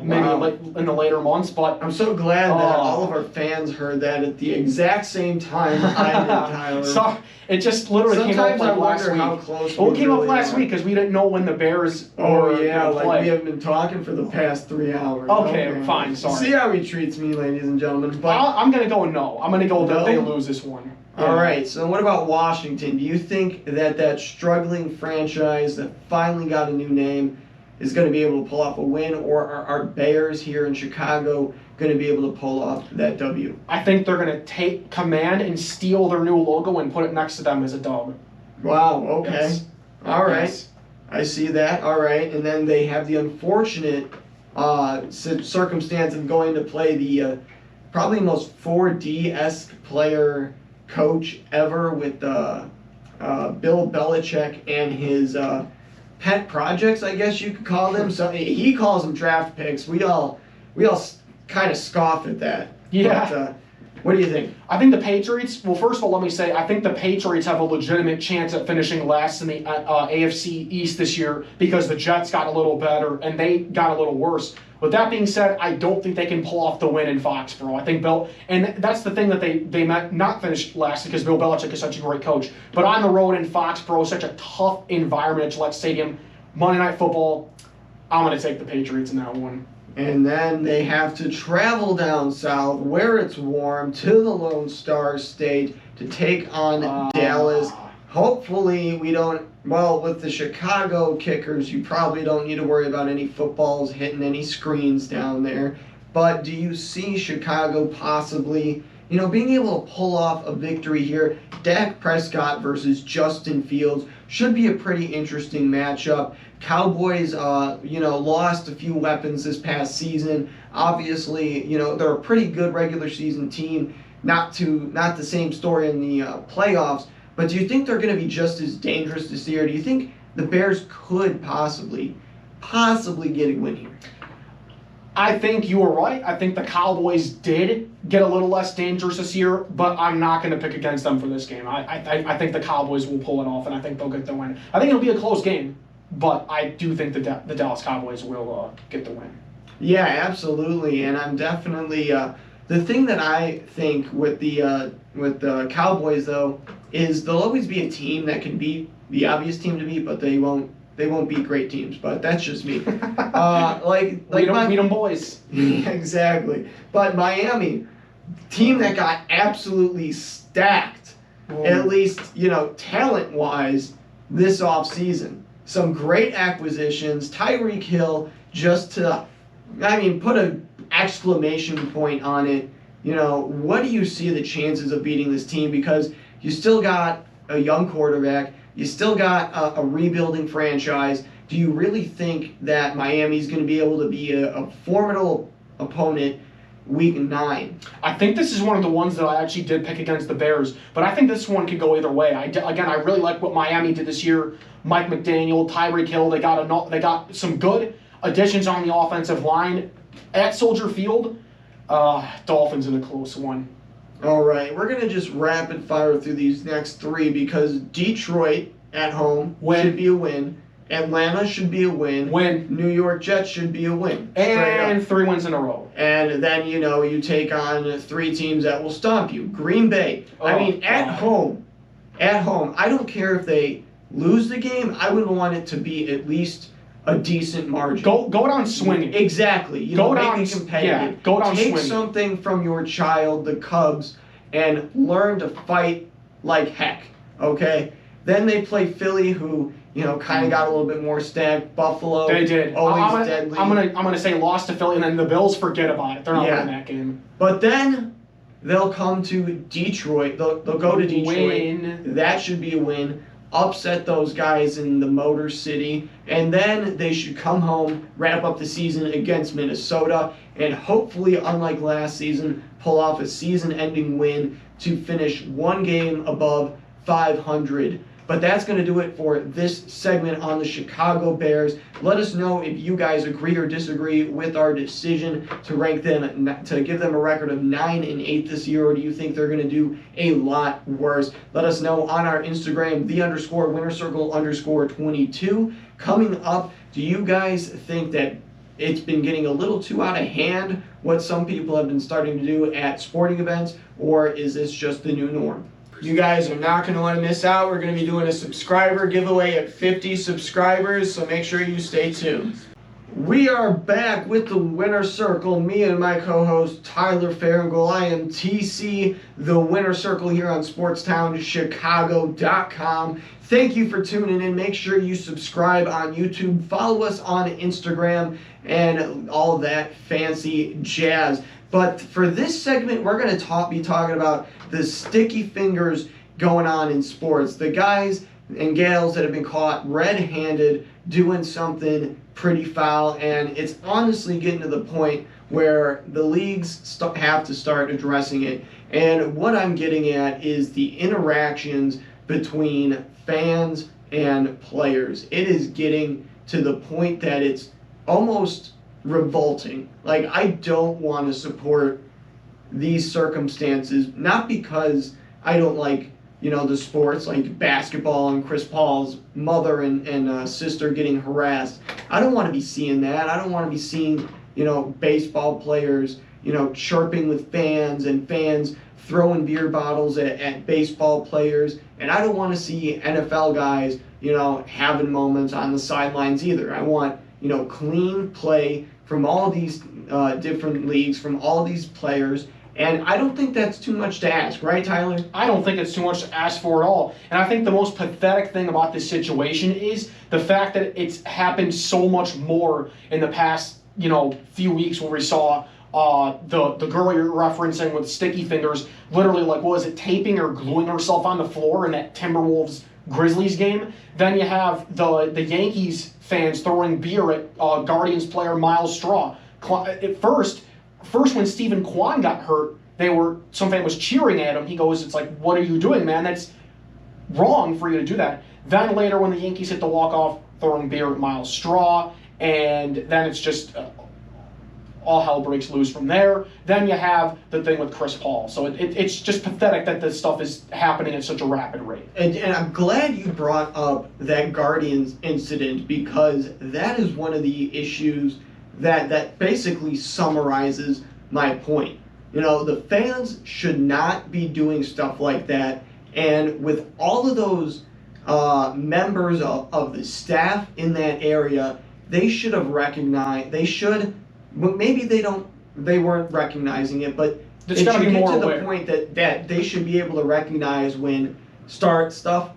maybe in the later months. But I'm so glad that all of our fans heard that at the exact same time I did, Tyler. So it just literally came up last week. How close it came up last week because we didn't know when the Bears were we haven't been talking for the past 3 hours. Okay, fine, sorry. See how he treats me, ladies and gentlemen. But I'm going to go no. I'm going to go that they lose this one. Yeah. All right, so what about Washington? Do you think that struggling franchise that finally got a new name is going to be able to pull off a win, or are Bears here in Chicago going to be able to pull off that W? I think they're going to take command and steal their new logo and put it next to them as a dub. Wow, okay. Yes. All right. Yes. I see that. All right, and then they have the unfortunate circumstance of going to play the probably most 4D-esque player coach ever with Bill Belichick and his pet projects, I guess you could call them. So he calls them draft picks. We all kind of scoff at that. Yeah. But, what do you think? I think the Patriots, well, first of all, let me say, I think the Patriots have a legitimate chance at finishing last in the AFC East this year because the Jets got a little better and they got a little worse. With that being said, I don't think they can pull off the win in Foxborough. I think and that's the thing that they might not finish last because Bill Belichick is such a great coach. But on the road in Foxborough, such a tough environment at Gillette Stadium, Monday Night Football, I'm going to take the Patriots in that one. And then they have to travel down south where it's warm to the Lone Star State to take on Dallas. hopefully we don't, well, with the Chicago kickers, you probably don't need to worry about any footballs hitting any screens down there. But do you see Chicago possibly, being able to pull off a victory here? Dak Prescott versus Justin Fields should be a pretty interesting matchup. Cowboys, lost a few weapons this past season. Obviously, they're a pretty good regular season team. Not the same story in the playoffs. But do you think they're going to be just as dangerous this year? Do you think the Bears could possibly get a win here? I think you were right. I think the Cowboys did get a little less dangerous this year, but I'm not going to pick against them for this game. I think the Cowboys will pull it off, and I think they'll get the win. I think it'll be a close game, but I do think the Dallas Cowboys will get the win. Yeah, absolutely, and I'm definitely the thing that I think with the Cowboys though is they'll always be a team that can beat the obvious team to beat, but they won't beat great teams. But that's just me. We don't beat them, boys. Exactly. But Miami, team that got absolutely stacked, at least talent-wise, this offseason. Some great acquisitions. Tyreek Hill, just to, put an exclamation point on it. What do you see the chances of beating this team? Because you still got a young quarterback. You still got a rebuilding franchise. Do you really think that Miami's going to be able to be a formidable opponent week 9? I think this is one of the ones that I actually did pick against the Bears, but I think this one could go either way. I really like what Miami did this year. Mike McDaniel, Tyreek Hill, they got some good additions on the offensive line at Soldier Field. Dolphins in a close one. All right, we're going to just rapid fire through these next 3 because Detroit at home should be a win. Atlanta should be a win. New York Jets should be a win. And 3 wins in a row. And then, you take on 3 teams that will stomp you. Green Bay. At home. I don't care if they lose the game. I would want it to be at least a decent margin. Go down swinging. Exactly. Make it competitive. Yeah, go down Take swinging. something from your child, the Cubs, and learn to fight like heck. Okay? Then they play Philly, who, kind of got a little bit more stacked. Buffalo. They did. Always deadly. I'm gonna say lost to Philly, and then the Bills forget about it. They're not winning that game. But then they'll come to Detroit. They'll go to Detroit. Win. That should be a win. Upset those guys in the Motor City, and then they should come home, wrap up the season against Minnesota, and hopefully, unlike last season, pull off a season-ending win to finish 1 game above 500. But that's going to do it for this segment on the Chicago Bears. Let us know if you guys agree or disagree with our decision to rank them, to give them a record of 9-8 this year, or do you think they're going to do a lot worse? Let us know on our Instagram, _winnercircle_22. Coming up, do you guys think that it's been getting a little too out of hand, what some people have been starting to do at sporting events, or is this just the new norm? You guys are not going to want to miss out. We're going to be doing a subscriber giveaway at 50 subscribers, so make sure you stay tuned. We are back with the Winner Circle, me and my co-host Tyler Ferengul. I am TC, the Winner Circle here on SportsTownChicago.com. Thank you for tuning in. Make sure you subscribe on YouTube, follow us on Instagram, and all that fancy jazz. But for this segment, we're going to be talking about the sticky fingers going on in sports. The guys and gals that have been caught red-handed doing something pretty foul, and it's honestly getting to the point where the leagues have to start addressing it. And what I'm getting at is the interactions between fans and players. It is getting to the point that it's almost revolting. Like, I don't want to support these circumstances, not because I don't like, the sports, like basketball and Chris Paul's mother and sister getting harassed. I don't want to be seeing that. I don't want to be seeing, baseball players, chirping with fans and fans throwing beer bottles at baseball players. And I don't want to see NFL guys, having moments on the sidelines either. I want, clean play from all these different leagues, from all these players. And I don't think that's too much to ask, right, Tyler? I don't think it's too much to ask for at all. And I think the most pathetic thing about this situation is the fact that it's happened so much more in the past, few weeks where we saw the girl you're referencing with sticky fingers, literally what was it, taping or gluing herself on the floor in that Timberwolves Grizzlies game. Then you have the Yankees fans throwing beer at Guardians player Miles Straw. At first when Stephen Kwan got hurt, some fan was cheering at him. He goes, it's like, what are you doing, man? That's wrong for you to do that. Then later when the Yankees hit the walk-off, throwing beer at Miles Straw, and then it's just all hell breaks loose from there. Then you have the thing with Chris Paul. So it's just pathetic that this stuff is happening at such a rapid rate. And I'm glad you brought up that Guardians incident, because that is one of the issues that basically summarizes my point. The fans should not be doing stuff like that. And with all of those members of the staff in that area, they should have recognized. Maybe they weren't recognizing it, but There's it gotta should be get more to the aware. point that they should be able to recognize when stuff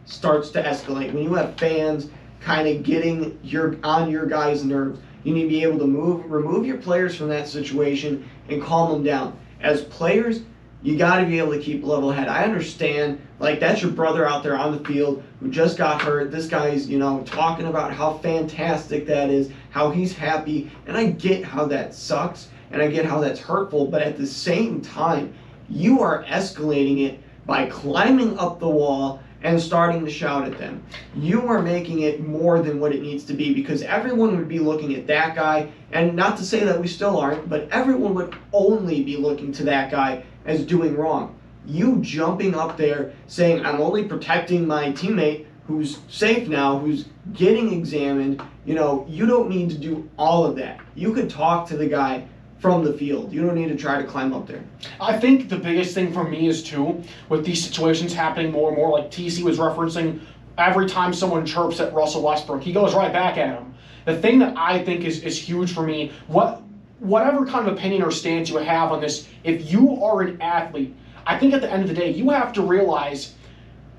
starts to escalate. When you have fans kind of getting on your guys' nerves, you need to be able to remove your players from that situation and calm them down. As players, you got to be able to keep a level head. I understand, that's your brother out there on the field who just got hurt. This guy's, talking about how fantastic that is, how he's happy, and I get how that sucks, and I get how that's hurtful, but at the same time, you are escalating it by climbing up the wall and starting to shout at them. You are making it more than what it needs to be, because everyone would be looking at that guy, and not to say that we still aren't, but everyone would only be looking to that guy as doing wrong. You jumping up there saying, I'm only protecting my teammate who's safe now, who's getting examined, you don't need to do all of that. You could talk to the guy from the field. You don't need to try to climb up there. I think the biggest thing for me is, too, with these situations happening more and more, like TC was referencing, every time someone chirps at Russell Westbrook, he goes right back at him. The thing that I think is huge for me, whatever kind of opinion or stance you have on this, if you are an athlete, I think at the end of the day, you have to realize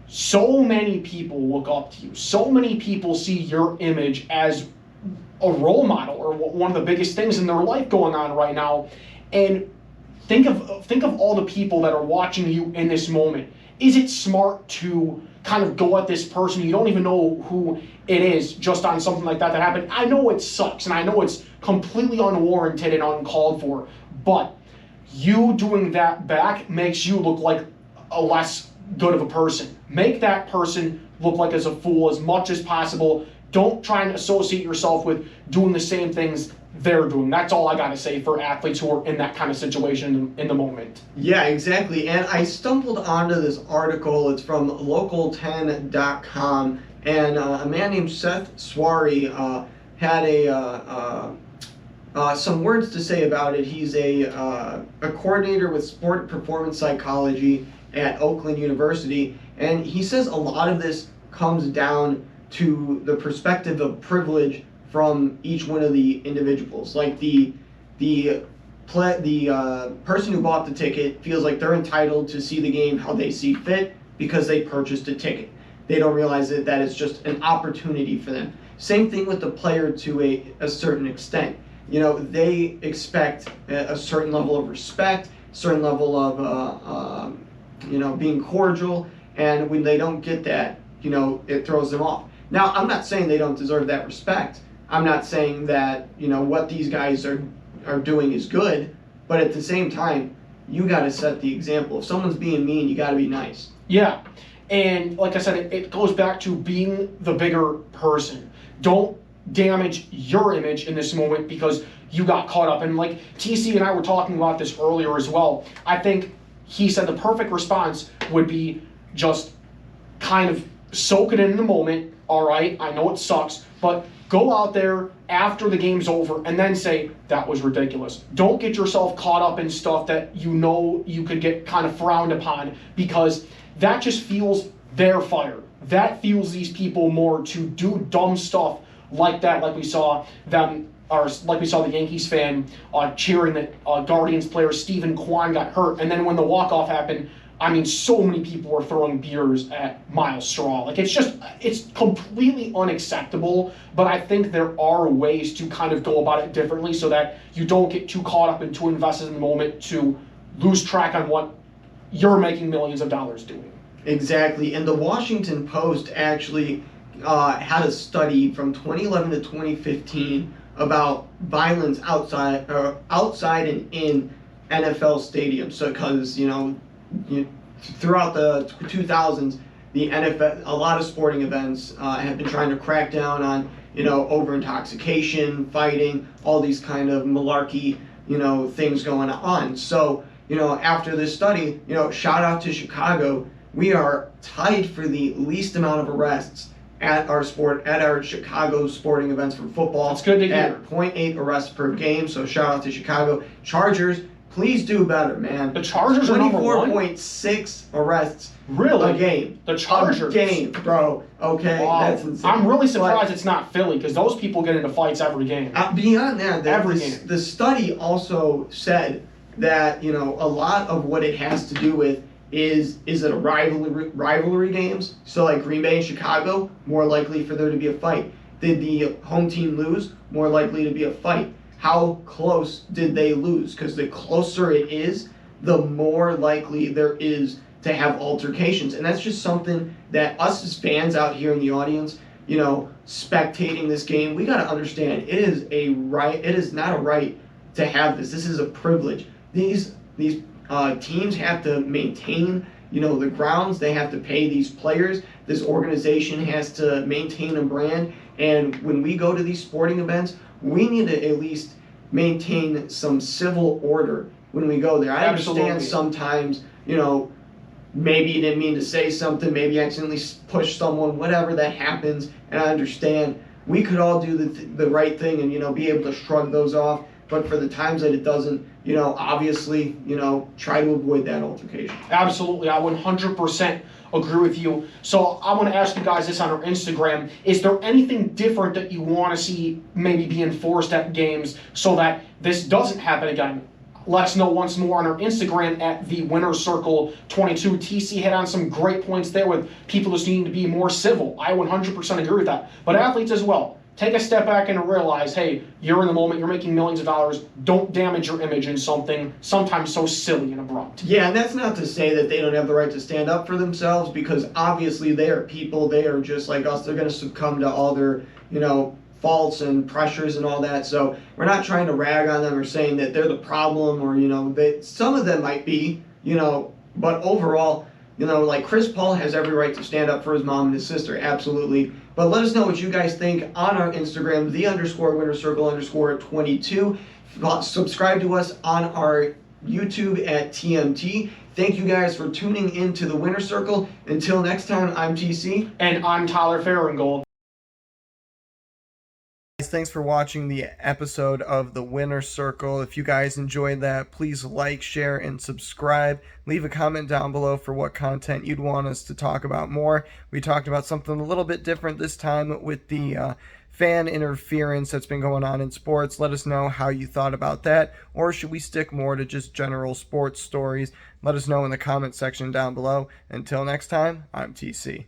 so many people look up to you. So many people see your image as a role model or one of the biggest things in their life going on right now. And think of all the people that are watching you in this moment. Is it smart to kind of go at this person you don't even know who it is just on something like that happened? I know it sucks, and I know it's completely unwarranted and uncalled for, but you doing that back makes you look like a less good of a person. Make that person look like as a fool as much as possible. Don't try and associate yourself with doing the same things they're doing. That's all I got to say for athletes who are in that kind of situation in the moment. Yeah, exactly. And I stumbled onto this article. It's from local10.com, and a man named Seth Swari had some words to say about it. He's a coordinator with sport performance psychology at Oakland University, and he says a lot of this comes down to the perspective of privilege from each one of the individuals. Like the person who bought the ticket feels like they're entitled to see the game how they see fit because they purchased a ticket. They don't realize that it's just an opportunity for them. Same thing with the player to a certain extent. They expect a certain level of respect, certain level of being cordial, and when they don't get that, it throws them off. Now, I'm not saying they don't deserve that respect. I'm not saying that, what these guys are doing is good, but at the same time, you got to set the example. If someone's being mean, you got to be nice. Yeah, and like I said, it goes back to being the bigger person. Don't damage your image in this moment because you got caught up. And like TC and I were talking about this earlier as well, I think he said the perfect response would be just kind of soak it in the moment. All right, I know it sucks, but go out there after the game's over and then say, that was ridiculous. Don't get yourself caught up in stuff that you could get kind of frowned upon, because that just fuels their fire. That fuels these people more to do dumb stuff like that, like we saw them or like we saw the Yankees fan cheering that Guardians player Stephen Kwan got hurt, and then when the walk-off happened, I mean, so many people were throwing beers at Miles Straw. Like, it's completely unacceptable, but I think there are ways to kind of go about it differently so that you don't get too caught up and too invested in the moment to lose track on what you're making millions of dollars doing. Exactly. And the Washington Post actually had a study from 2011 to 2015 about violence outside and in NFL stadiums. So, because throughout the 2000s, the NFL, a lot of sporting events have been trying to crack down on over intoxication, fighting, all these kind of malarkey things going on. So after this study, shout out to Chicago. We are tied for the least amount of arrests at our Chicago sporting events for football. That's good to hear. At 0.8 arrests per game. So shout out to Chicago. Chargers, please do better, man. The Chargers are number one. 24.6 arrests really a game. The Chargers. A game, bro. Okay, wow. That's insane. I'm really surprised it's not Philly because those people get into fights every game. Beyond that, game. The study also said that a lot of what it has to do with is it a rivalry games? So like Green Bay and Chicago, more likely for there to be a fight. Did the home team lose? More likely to be a fight. How close did they lose? Because the closer it is, the more likely there is to have altercations. And that's just something that us as fans out here in the audience, spectating this game, we got to understand it is a right. It is not a right to have this. This is a privilege. These teams have to maintain, the grounds. They have to pay these players. This organization has to maintain a brand. And when we go to these sporting events, we need to at least maintain some civil order when we go there. I understand sometimes, maybe you didn't mean to say something, maybe you accidentally push someone, whatever that happens, and I understand. We could all do the right thing and, be able to shrug those off. But for the times that it doesn't, obviously, try to avoid that altercation. Absolutely. I 100% agree with you. So I want to ask you guys this on our Instagram. Is there anything different that you want to see maybe be enforced at games so that this doesn't happen again? Let us know once more on our Instagram at the Winner Circle 22. TC hit on some great points there with people just needing to be more civil. I 100% agree with that. But athletes as well. Take a step back and realize, hey, you're in the moment, you're making millions of dollars. Don't damage your image in something sometimes so silly and abrupt. Yeah, and that's not to say that they don't have the right to stand up for themselves, because obviously they are people, they are just like us. They're going to succumb to all their, faults and pressures and all that. So we're not trying to rag on them or saying that they're the problem or, some of them might be, but overall, like Chris Paul has every right to stand up for his mom and his sister, absolutely. But let us know what you guys think on our Instagram, _winnercircle_22. Subscribe to us on our YouTube at TMT. Thank you guys for tuning into the Winner Circle. Until next time, I'm TC. And I'm Tyler Ferengul. Thanks for watching the episode of the Winner Circle. If you guys enjoyed that, please like, share, and subscribe. Leave a comment down below for what content you'd want us to talk about more. We talked about something a little bit different this time with the fan interference that's been going on in sports. Let us know how you thought about that, or should we stick more to just general sports stories? Let us know in the comment section down below. Until next time, I'm TC.